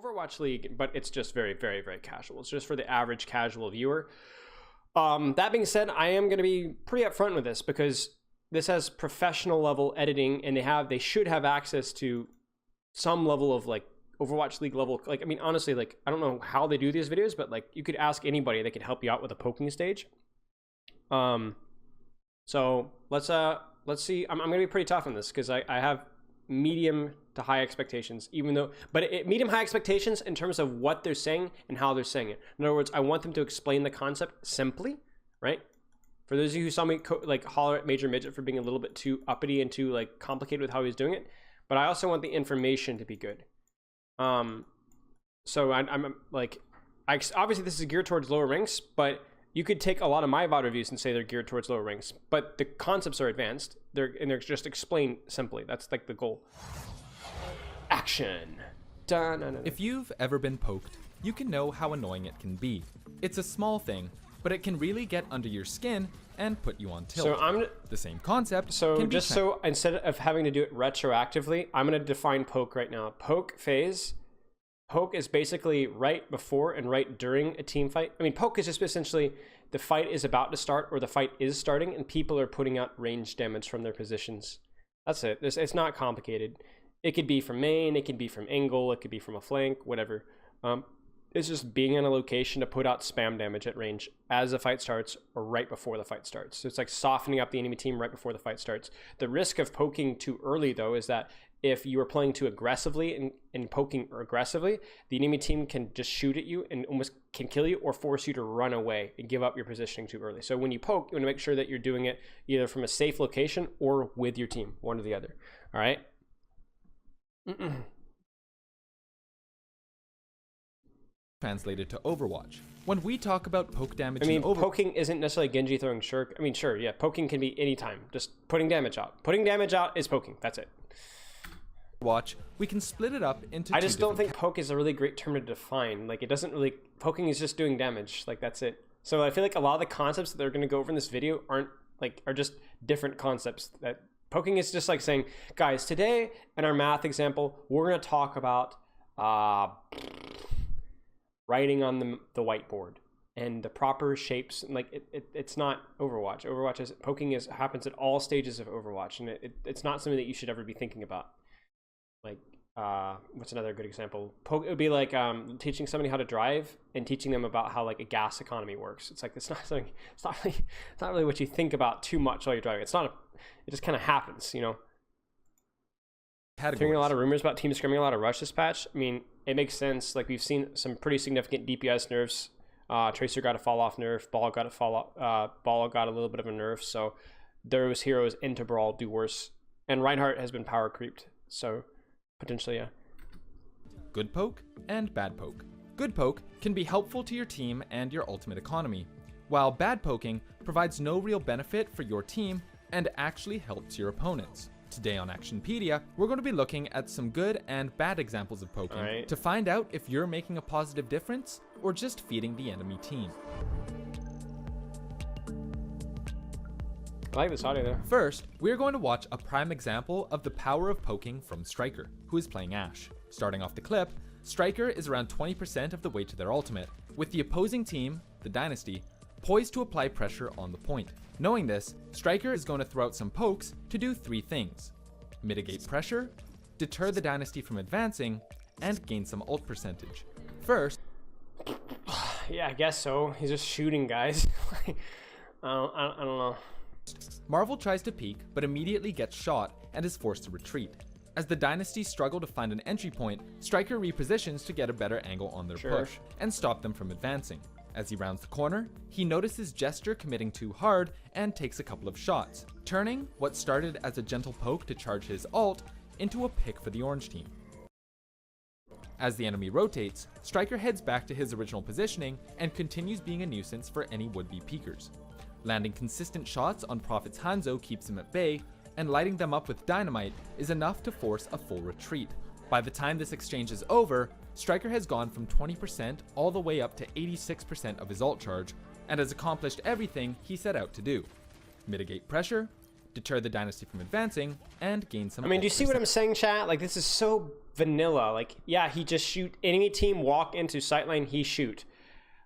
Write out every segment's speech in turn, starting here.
Overwatch League, but it's just very, very, very casual. It's just for the average casual viewer. That being said, I am going to be pretty upfront with this because this has professional level editing, and they should have access to some level of like Overwatch League level. Like, I mean, honestly, like, I don't know how they do these videos, but like, you could ask anybody, they could help you out with a poking stage. So let's see. I'm gonna be pretty tough on this because I have medium to high expectations, but medium high expectations in terms of what they're saying and how they're saying it. In other words, I want them to explain the concept simply, right? For those of you who saw me like holler at Major Midget for being a little bit too uppity and too like complicated with how he's doing it, but I also want the information to be good. So I'm like, obviously this is geared towards lower ranks, but you could take a lot of my VOD reviews and say they're geared towards lower ranks, but the concepts are advanced. They're just explained simply. That's like the goal. Action. If you've ever been poked, you can know how annoying it can be. It's a small thing, but it can really get under your skin and put you on tilt. So the same concept. So just so instead of having to do it retroactively, I'm going to define poke right now. Poke phase. Poke is basically right before and right during a team fight. I mean, poke is just essentially the fight is about to start or the fight is starting and people are putting out range damage from their positions. That's it. It's not complicated. It could be from main, it could be from angle, it could be from a flank, whatever. It's just being in a location to put out spam damage at range as the fight starts or right before the fight starts. So it's like softening up the enemy team right before the fight starts. The risk of poking too early, though, is that if you are playing too aggressively and poking aggressively, the enemy team can just shoot at you and almost can kill you or force you to run away and give up your positioning too early. So when you poke, you want to make sure that you're doing it either from a safe location or with your team, one or the other. All right? Translated to Overwatch. When we talk about poke damage, I mean, poking isn't necessarily Genji throwing shirk. I mean, sure, yeah, poking can be anytime. Just putting damage out. Putting damage out is poking. That's it. Watch, we can split it up into. I just don't think poke is a really great term to define. Like, it doesn't really. Poking is just doing damage. Like, that's it. So I feel like a lot of the concepts that they're going to go over in this video are just different concepts. That poking is just like saying, guys, today in our math example, we're going to talk about writing on the whiteboard and the proper shapes. And like it's not Overwatch. Overwatch is poking happens at all stages of Overwatch, and it's not something that you should ever be thinking about. Like what's another good example? Poke, it would be like teaching somebody how to drive and teaching them about how like a gas economy works. It's like it's not really what you think about too much while you're driving. It just kind of happens, you know. Hearing a lot of rumors about teams scrimming a lot of rush this patch. I mean, it makes sense. Like, we've seen some pretty significant DPS nerfs. Tracer got a fall off nerf. Ball got a little bit of a nerf. So those heroes into Brawl do worse. And Reinhardt has been power creeped. So potentially, yeah. Good poke and bad poke. Good poke can be helpful to your team and your ultimate economy, while bad poking provides no real benefit for your team and actually helps your opponents. Today on Actionpedia, we're going to be looking at some good and bad examples of poking to find out if you're making a positive difference or just feeding the enemy team. I like this audio there. First, we're going to watch a prime example of the power of poking from Striker, who is playing Ashe. Starting off the clip, Striker is around 20% of the way to their ultimate, with the opposing team, the Dynasty, poised to apply pressure on the point. Knowing this, Striker is going to throw out some pokes to do 3 things: mitigate pressure, deter the Dynasty from advancing, and gain some ult percentage. First, yeah, I guess so. He's just shooting guys. I don't know. Marvel tries to peek, but immediately gets shot and is forced to retreat. As the Dynasty struggle to find an entry point, Striker repositions to get a better angle on their push and stop them from advancing. As he rounds the corner, he notices Gesture committing too hard and takes a couple of shots, turning what started as a gentle poke to charge his ult into a pick for the orange team. As the enemy rotates, Striker heads back to his original positioning and continues being a nuisance for any would-be peekers. Landing consistent shots on Prophet's Hanzo keeps him at bay, and lighting them up with dynamite is enough to force a full retreat. By the time this exchange is over, Striker has gone from 20% all the way up to 86% of his ult charge, and has accomplished everything he set out to do: mitigate pressure, deter the dynasty from advancing, and gain some. I mean, do you see what I'm saying, chat? Like, this is so vanilla. Like, yeah, he just shoot. Enemy team walk into sightline, he shoot.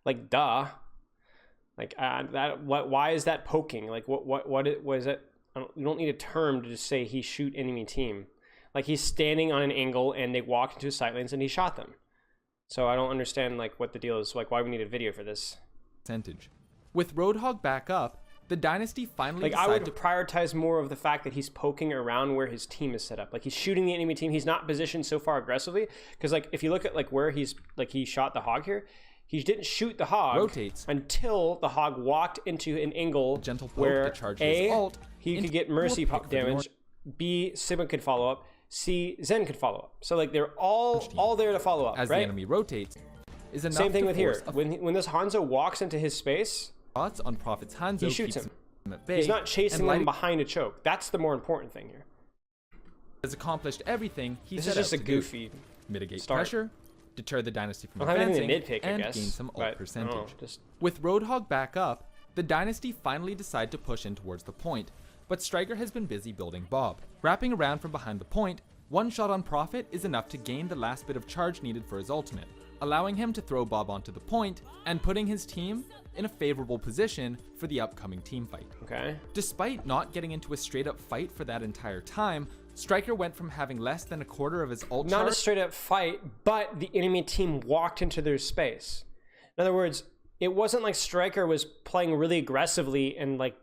Like, duh. Like, why is that poking? Like, what was it? You don't need a term to just say he shoot enemy team. Like, he's standing on an angle and they walked into sightlines and he shot them. So I don't understand, like, what the deal is. Like, why we need a video for this. Percentage. With Roadhog back up, the dynasty finally I would prioritize more of the fact that he's poking around where his team is set up. Like, he's shooting the enemy team. He's not positioned so far aggressively. Because, like, if you look at, like, where he's, like, he shot the hog here, he didn't shoot the hog rotates until the hog walked into an angle gentle poke where to charge A, his ult, he could get mercy pop damage, B, Sigma could follow up, C, Zen could follow up. So, like, they're all there to follow up, as right? the enemy rotates. Is enough Same thing to with here. force When this Hanzo walks into his space, shots on Prophet's Hanzo, he shoots him. At bay, he's not chasing them behind a choke. That's the more important thing here. Has accomplished everything he This set is just out a to goofy do. Mitigate start. pressure, deter the dynasty from I don't have advancing, anything to nitpick, I and guess, gain some ult percentage. know, just... With Roadhog back up, the dynasty finally decide to push in towards the point, but Striker has been busy building Bob. Wrapping around from behind the point, one shot on Prophet is enough to gain the last bit of charge needed for his ultimate, allowing him to throw Bob onto the point and putting his team in a favorable position for the upcoming team fight. Okay. Despite not getting into a straight up fight for that entire time, Striker went from having less than a quarter of his ult Not charge. a straight up fight, but the enemy team walked into their space. In other words, it wasn't like Striker was playing really aggressively and like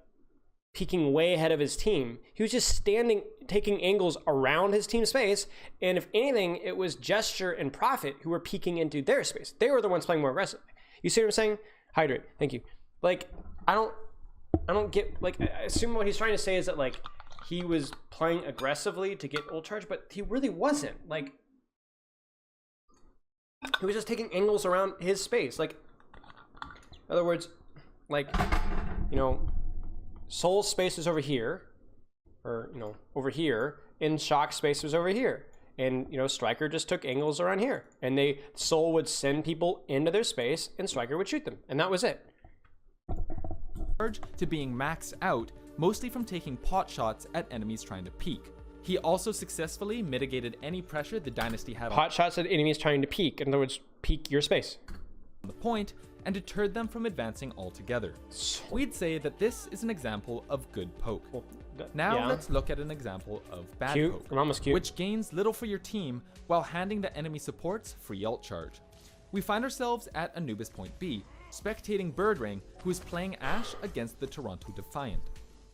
peeking way ahead of his team. He was just standing, taking angles around his team space. And if anything, it was Gesture and Prophet who were peeking into their space. They were the ones playing more aggressively. You see what I'm saying? Hydrate. Thank you. Like, I don't get, like, I assume what he's trying to say is that, like, he was playing aggressively to get ult charge, but he really wasn't. Like, he was just taking angles around his space. Like, in other words, like, you know, Soul's space was over here, or, you know, over here, and Shock's space was over here. And, you know, Striker just took angles around here. And Soul would send people into their space, and Striker would shoot them. And that was it. To being maxed out, mostly from taking pot shots at enemies trying to peek. He also successfully mitigated any pressure the dynasty had pot shots at enemies trying to peek. In other words, peek your space. On the point, and deterred them from advancing altogether. We'd say that this is an example of good poke. Well, now let's look at an example of bad poke, I'm almost cute. which gains little for your team while handing the enemy supports free ult charge. We find ourselves at Anubis Point B, spectating Birdring, who is playing Ashe against the Toronto Defiant.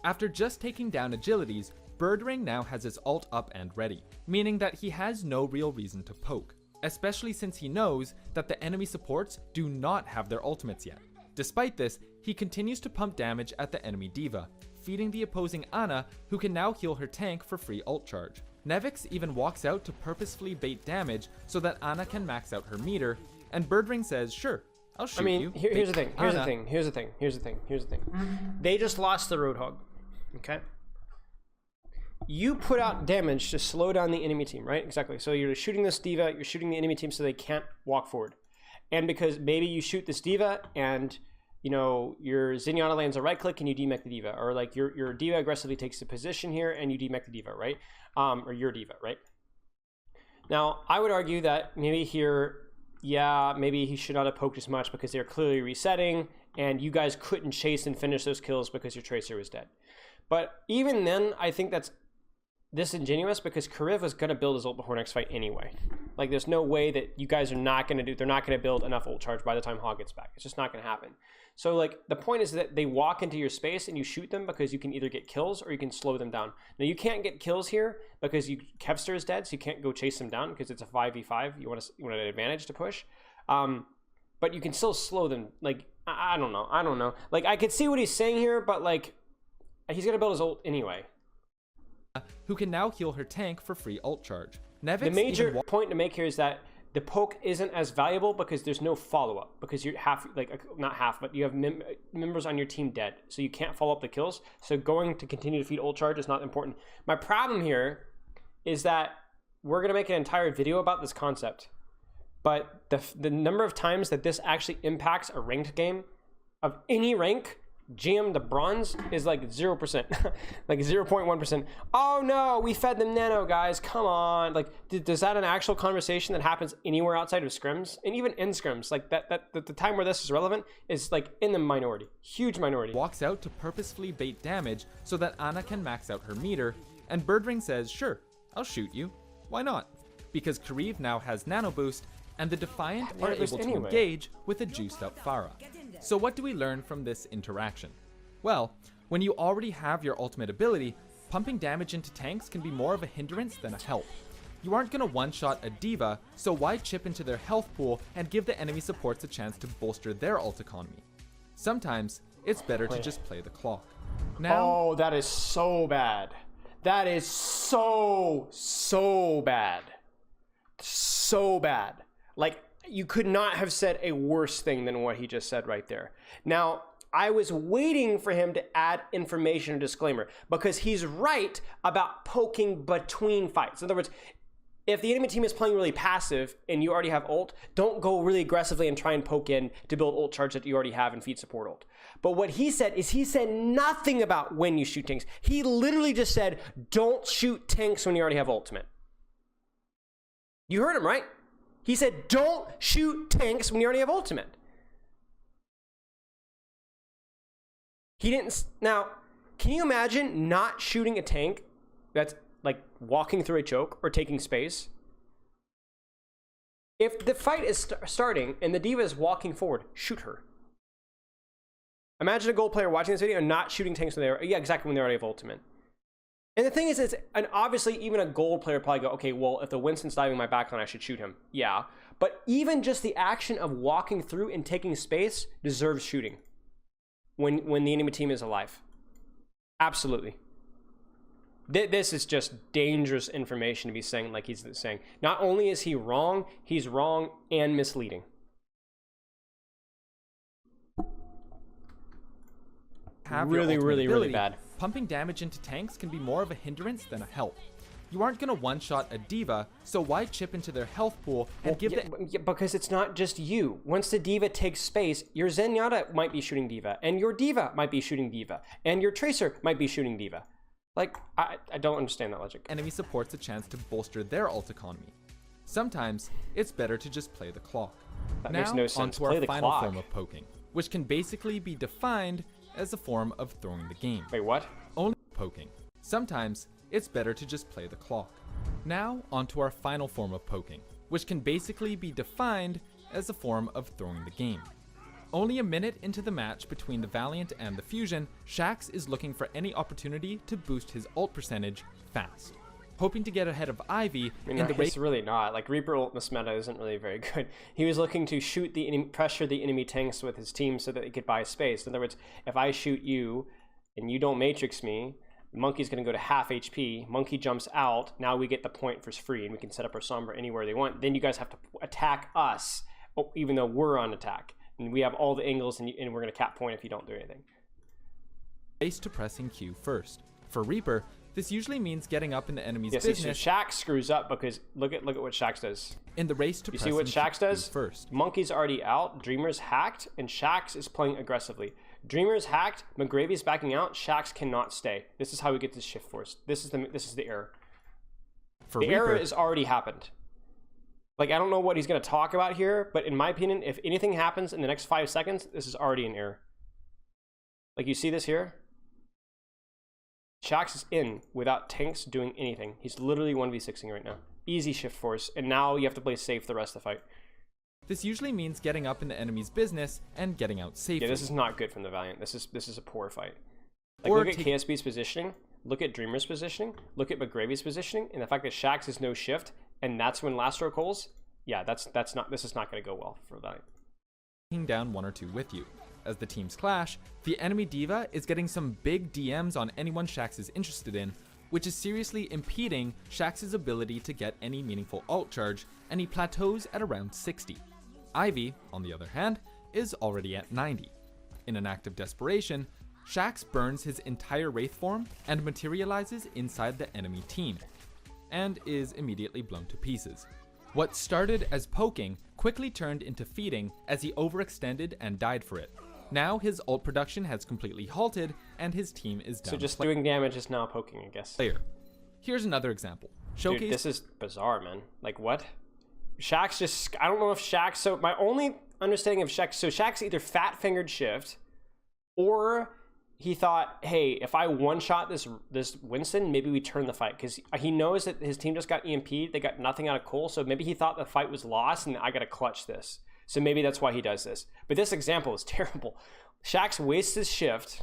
After just taking down agilities, Birdring now has his ult up and ready, meaning that he has no real reason to poke, especially since he knows that the enemy supports do not have their ultimates yet. Despite this, he continues to pump damage at the enemy diva, feeding the opposing Ana, who can now heal her tank for free ult charge. Nevix even walks out to purposefully bait damage so that Ana can max out her meter, and Birdring says, sure, I'll shoot you. Here's the thing, here's the thing. They just lost the Roadhog, okay? You put out damage to slow down the enemy team, right? Exactly. So you're shooting this diva, you're shooting the enemy team so they can't walk forward. And because maybe you shoot this diva and, you know, your Zenyatta lands a right click and you demech the diva, or like your diva aggressively takes the position here and you demech the diva, right? Or your diva, right? Now, I would argue that maybe here, yeah, maybe he should not have poked as much because they're clearly resetting and you guys couldn't chase and finish those kills because your Tracer was dead. But even then, I think that's disingenuous because Kariv was going to build his ult before next fight anyway. Like, there's no way that you guys are not going to they're not going to build enough ult charge by the time Hog gets back. It's just not going to happen. So, like, the point is that they walk into your space and you shoot them because you can either get kills or you can slow them down. Now, you can't get kills here because Kevster is dead, so you can't go chase them down because it's a 5v5. You want an advantage to push. But you can still slow them. Like, I don't know. Like, I could see what he's saying here, but, like, he's going to build his ult anyway. Who can now heal her tank for free ult charge. Nevix the major point to make here is that the poke isn't as valuable because there's no follow-up, because you're not half, but you have members on your team dead, so you can't follow up the kills. So going to continue to feed ult charge is not important. My problem here is that we're going to make an entire video about this concept, but the number of times that this actually impacts a ranked game of any rank GM, the bronze is like 0%, like 0.1%. Oh no, we fed them nano, guys. Come on. Like, does that an actual conversation that happens anywhere outside of scrims? And even in scrims, like the time where this is relevant is like in the minority, huge minority. Walks out to purposefully bait damage so that Ana can max out her meter, and Birdring says, sure, I'll shoot you. Why not? Because Kariv now has nano boost, and the Defiant are able to engage with a juiced up Pharah. So what do we learn from this interaction? Well, when you already have your ultimate ability, pumping damage into tanks can be more of a hindrance than a help. You aren't going to one-shot a D.Va, so why chip into their health pool and give the enemy supports a chance to bolster their ult economy? Sometimes, it's better to just play the clock. Now, oh, that is so bad. That is so bad. So bad. Like, you could not have said a worse thing than what he just said right there. Now, I was waiting for him to add information or disclaimer because he's right about poking between fights. In other words, if the enemy team is playing really passive and you already have ult, don't go really aggressively and try and poke in to build ult charge that you already have and feed support ult. But what he said is he said nothing about when you shoot tanks. He literally just said, don't shoot tanks when you already have ultimate. You heard him, right? He said, don't shoot tanks when you already have ultimate. He didn't. Now, can you imagine not shooting a tank that's like walking through a choke or taking space? If the fight is starting and the D.Va is walking forward, shoot her. Imagine a gold player watching this video and not shooting tanks when they're, yeah, exactly, when they already have ultimate. And the thing is, and obviously even a gold player probably go, okay, well, if the Winston's diving my backline, I should shoot him. Yeah, but even just the action of walking through and taking space deserves shooting when the enemy team is alive. Absolutely. This is just dangerous information to be saying like he's saying. Not only is he wrong, he's wrong and misleading. Really bad. Pumping damage into tanks can be more of a hindrance than a help. You aren't going to one-shot a D.Va, so why chip into their health pool and because it's not just you. Once the D.Va takes space, your Zenyatta might be shooting D.Va, and your D.Va might be shooting D.Va, and your Tracer might be shooting D.Va. Like, I don't understand that logic. Enemy supports a chance to bolster their ult economy. Sometimes, it's better to just play the clock. That now, makes no sense. Onto our final form of poking, which can basically be defined as a form of throwing the game. Wait, what? Only poking. Sometimes, it's better to just play the clock. Now, onto our final form of poking, which can basically be defined as a form of throwing the game. Only a minute into the match between the Valiant and the Fusion, Shaxx is looking for any opportunity to boost his ult percentage fast, hoping to get ahead of Ivy in the race. It's really not. Like, Reaper ult this meta isn't really very good. He was looking to shoot the enemy, pressure the enemy tanks with his team so that he could buy space. In other words, if I shoot you and you don't matrix me, Monkey's going to go to half HP. Monkey jumps out. Now we get the point for free, and we can set up our Sombra anywhere they want. Then you guys have to attack us, even though we're on attack. And we have all the angles, and we're going to cap point if you don't do anything. Race to pressing Q first. For Reaper, this usually means getting up in the enemy's business. So Shaxx screws up because look at what Shaxx does. In the race to pressing Q first. You see what Shaxx does? First. Monkey's already out. Dreamer's hacked, and Shaxx is playing aggressively. Dreamer's hacked. McGravy's backing out. Shaxx cannot stay. This is how we get this shift force. This is the error. For the Reaper, error has already happened. Like, I don't know what he's going to talk about here, but in my opinion, if anything happens in the next 5 seconds, this is already an error. Like, you see this here? Shaxx is in without tanks doing anything. He's literally 1v6ing right now. Easy shift force, and now you have to play safe the rest of the fight. This usually means getting up in the enemy's business and getting out safely. Yeah, this is not good from the Valiant. This is a poor fight. Like, look at KSB's positioning, look at Dreamer's positioning, look at McGravy's positioning, and the fact that Shaxx is no shift, and that's when Lastro calls. Yeah, this is not going to go well for Valiant. Taking down 1 or 2 with you. As the teams clash, the enemy D.Va is getting some big DMs on anyone Shaxx is interested in, which is seriously impeding Shaxx's ability to get any meaningful ult charge, and he plateaus at around 60. Ivy, on the other hand, is already at 90. In an act of desperation, Shaxx burns his entire Wraith form and materializes inside the enemy team, and is immediately blown to pieces. What started as poking quickly turned into feeding as he overextended and died for it. Now his ult production has completely halted and his team is down. So just doing damage is now poking, I guess. Here's another example. Dude, this is bizarre, man. Like, what? Shaq's just... I don't know if Shaq... So my only understanding of Shaq... So Shaq's either fat-fingered shift, or he thought, hey, if I one-shot this Winston, maybe we turn the fight. Because he knows that his team just got EMP'd. They got nothing out of Cole, so maybe he thought the fight was lost, and I got to clutch this. So maybe that's why he does this. But this example is terrible. Shaq's wastes his shift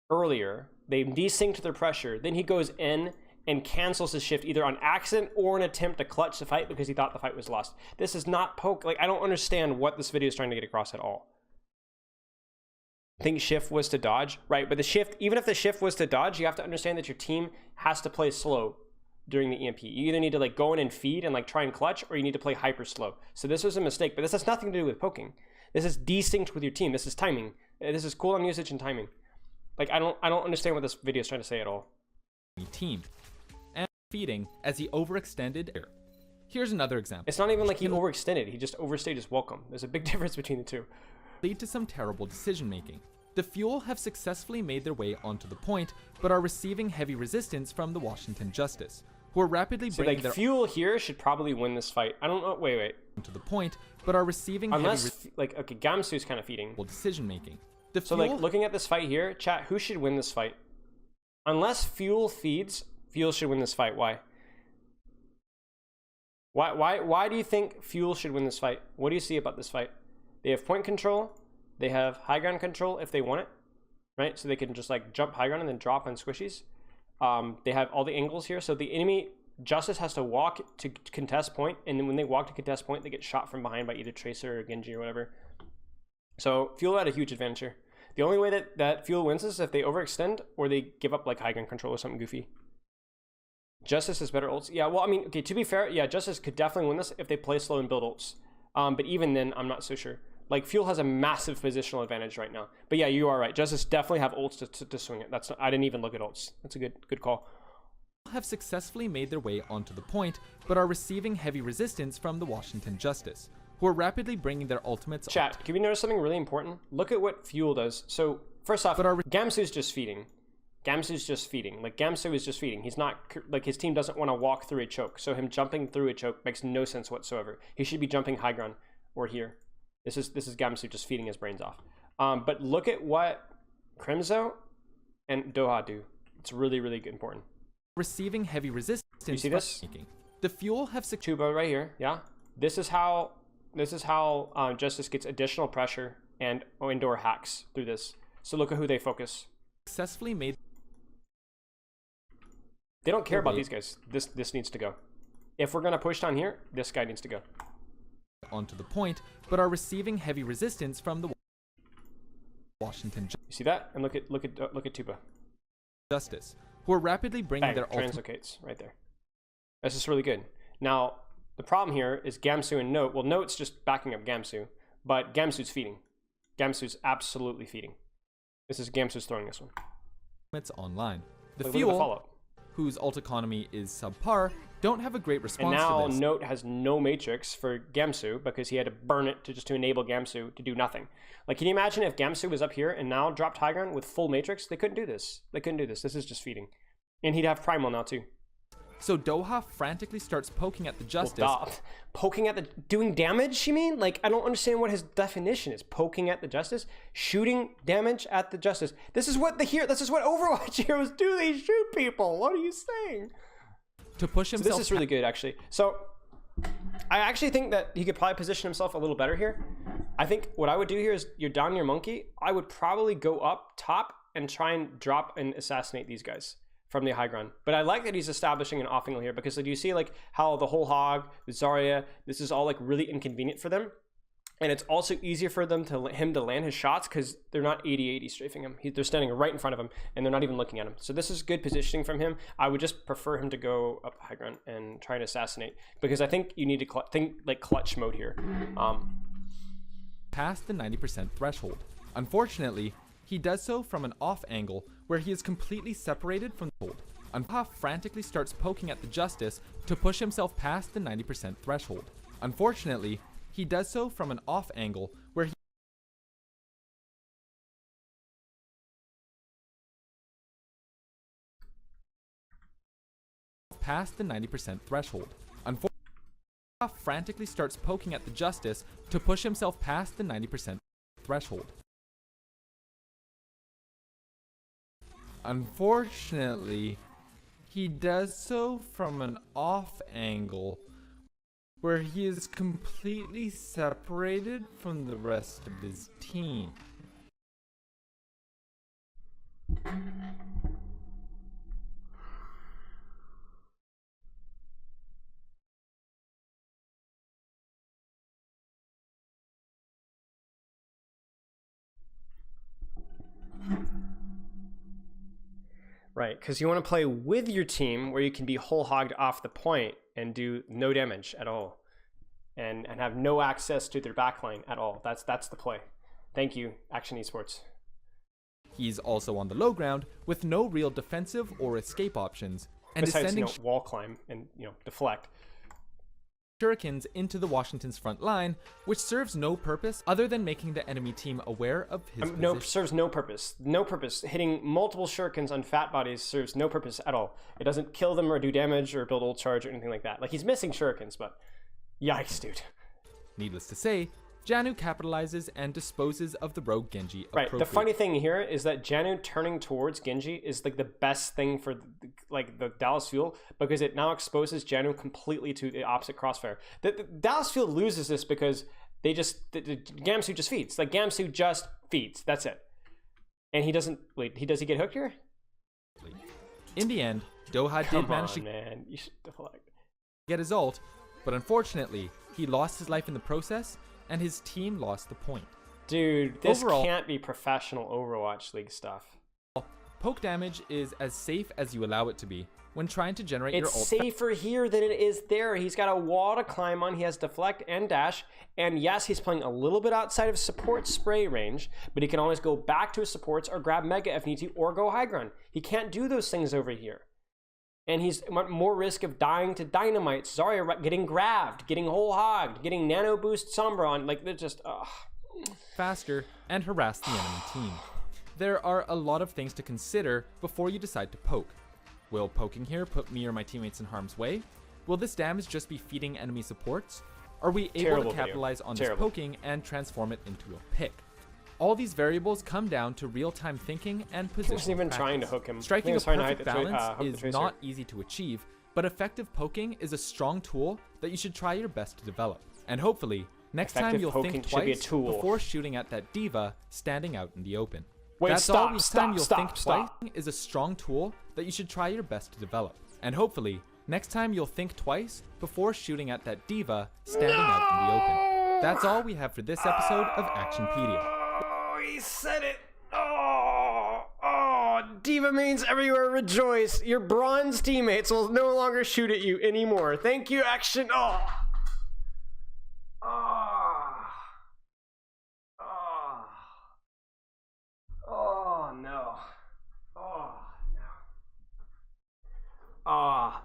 earlier. They desynced their pressure. Then he goes in and cancels his shift either on accident or an attempt to clutch the fight because he thought the fight was lost. This is not poke. Like, I don't understand what this video is trying to get across at all. I think shift was to dodge, right? But the shift, even if the shift was to dodge, you have to understand that your team has to play slow during the EMP. You either need to like go in and feed and like try and clutch, or you need to play hyper slow. So this was a mistake, but this has nothing to do with poking. This is desynced with your team. This is timing. This is cooldown usage and timing. Like, I don't understand what this video is trying to say at all. Team and feeding as he overextended. Here's another example. It's not even like he overextended. He just overstayed his welcome. There's a big difference between the two. Lead to some terrible decision making. The Fuel have successfully made their way onto the point, but are receiving heavy resistance from the Washington Justice, who are rapidly bringing their Fuel here should probably win this fight. I don't know. Wait. To the point, but are receiving okay, Gamsu's kind of feeding. Decision making. So like looking at this fight here, chat, who should win this fight? Unless Fuel feeds, Fuel should win this fight. Why? Why do you think Fuel should win this fight? What do you see about this fight? They have point control. They have high ground control if they want it, right? So they can just like jump high ground and then drop on squishies. They have all the angles here. So the enemy Justice has to walk to contest point, and then when they walk to contest point, they get shot from behind by either Tracer or Genji or whatever. So Fuel had a huge advantage here. The only way that Fuel wins is if they overextend or they give up like high ground control or something goofy. Justice has better ults. Yeah, well, I mean, okay, to be fair, yeah, Justice could definitely win this if they play slow and build ults. But even then, I'm not so sure. Like, Fuel has a massive positional advantage right now. But yeah, you are right. Justice definitely have ults to swing it. I didn't even look at ults. That's a good call. Have successfully made their way onto the point, but are receiving heavy resistance from the Washington Justice, who are rapidly bringing their ultimates. Chat, can we notice something really important? Look at what Fuel does. So first off, Gamsu's just feeding. Gamsu's just feeding. Like, Gamsu is just feeding. He's not, like, his team doesn't want to walk through a choke. So him jumping through a choke makes no sense whatsoever. He should be jumping high ground or here. This is Gamsu just feeding his brains off. But look at what Crimzo and Doha do. It's really, really important. Receiving heavy resistance. You see this? The Fuel have Tuba right here. Yeah. This is how Justice gets additional pressure and indoor hacks through this. So look at who they focus. Successfully made. They don't care about these guys. This needs to go. If we're gonna push down here, this guy needs to go. Onto the point, but are receiving heavy resistance from the Washington. You see that? And look at Tuba. Justice, who are rapidly bringing their translocates right there. This is really good. Now the problem here is Gamsu and Note. Well, Note's just backing up Gamsu, but Gamsu's feeding. Gamsu's absolutely feeding. This is Gamsu's throwing this one. It's online. The Look Fuel, at the follow-up. Whose ult economy is subpar, don't have a great response and now to this. Note has no matrix for Gamsu because he had to burn it to enable Gamsu to do nothing. Like, can you imagine if Gamsu was up here and now dropped high ground with full matrix? They couldn't do this. They couldn't do this. This is just feeding. And he'd have primal now too. So Doha frantically starts poking at the Justice. Poking at the... Doing damage, you mean? Like, I don't understand what his definition is. Poking at the Justice? Shooting damage at the Justice. This is what this is what Overwatch heroes do. They shoot people. What are you saying? To push himself... So this is really good, actually. So, I actually think that he could probably position himself a little better here. I think what I would do here is, you're down your monkey. I would probably go up top and try and drop and assassinate these guys from the high ground. But I like that he's establishing an off angle here, because, like, do you see like how the whole hog, the Zarya, this is all like really inconvenient for them. And it's also easier for them to land his shots because they're not 80-80 strafing him. They're standing right in front of him and they're not even looking at him. So this is good positioning from him. I would just prefer him to go up high ground and try to assassinate, because I think you need to think like clutch mode here. Past the 90% threshold. Unfortunately, he does so from an off angle where he is completely separated from the hold. Doha frantically starts poking at the Justice to push himself past the 90% threshold. Unfortunately, he does so from an off angle where he past the 90% threshold. Unfortunately, frantically starts poking at the Justice to push himself past the 90% threshold. Unfortunately, he does so from an off angle where he is completely separated from the rest of his team. Right, because you want to play with your team where you can be whole hogged off the point and do no damage at all, and have no access to their backline at all. That's the play. Thank you, Akshon Esports. He's also on the low ground with no real defensive or escape options, and besides, is sending wall climb and deflect shurikens into the Washington's front line, which serves no purpose other than making the enemy team aware of his position. Serves no purpose. No purpose. Hitting multiple shurikens on fat bodies serves no purpose at all. It doesn't kill them or do damage or build ult charge or anything like that. Like, he's missing shurikens, but yikes, dude. Needless to say, Janu capitalizes and disposes of the rogue Genji appropriately. Right, the funny thing here is that Janu turning towards Genji is like the best thing for the Dallas Fuel, because it now exposes Janu completely to the opposite crossfire. The Dallas Fuel loses this because they just Gamsu just feeds. Like, Gamsu just feeds. That's it. And he doesn't does he get hooked here? In the end, Doha did manage to get his ult, but unfortunately, he lost his life in the process, and his team lost the point. Dude, this overall, can't be professional Overwatch League stuff. Poke damage is as safe as you allow it to be when trying to generate your ult. It's safer here than it is there. He's got a wall to climb on. He has deflect and dash. And yes, he's playing a little bit outside of support spray range, but he can always go back to his supports or grab Mega if need to, or go high ground. He can't do those things over here. And he's more risk of dying to Dynamite, Zarya getting grabbed, getting whole hogged, getting nano boost Sombra on. Like, they're just faster and harass the enemy team. There are a lot of things to consider before you decide to poke. Will poking here put me or my teammates in harm's way? Will this damage just be feeding enemy supports? Are we able to capitalize on this poking and transform it into a pick? All these variables come down to real-time thinking and position. He wasn't even trying to hook him. Striking a perfect balance is not easy to achieve, but effective poking is a strong tool that you should try your best to develop. And hopefully, next time you'll think twice before shooting at that diva standing out in the open. Wait, That's all next time you'll think twice is a strong tool that you should try your best to develop. And hopefully, next time you'll think twice before shooting at that diva standing out in the open. That's all we have for this episode of Actionpedia. He said it. Diva mains everywhere rejoice. Your bronze teammates will no longer shoot at you anymore. Thank you, Akshon.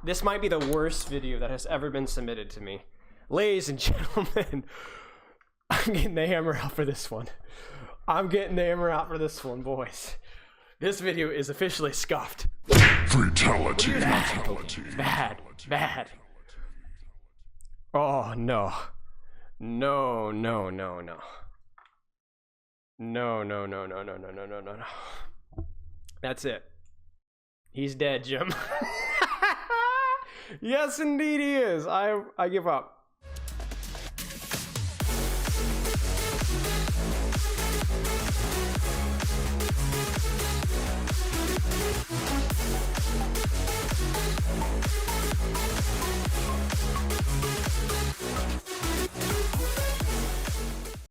This might be the worst video that has ever been submitted to me. Ladies and gentlemen, I'm getting the hammer out for this one. I'm getting the hammer out for this one, boys. This video is officially scuffed. Fatality. Bad. Oh, no. No. That's it. He's dead, Jim. Yes, indeed he is. I give up.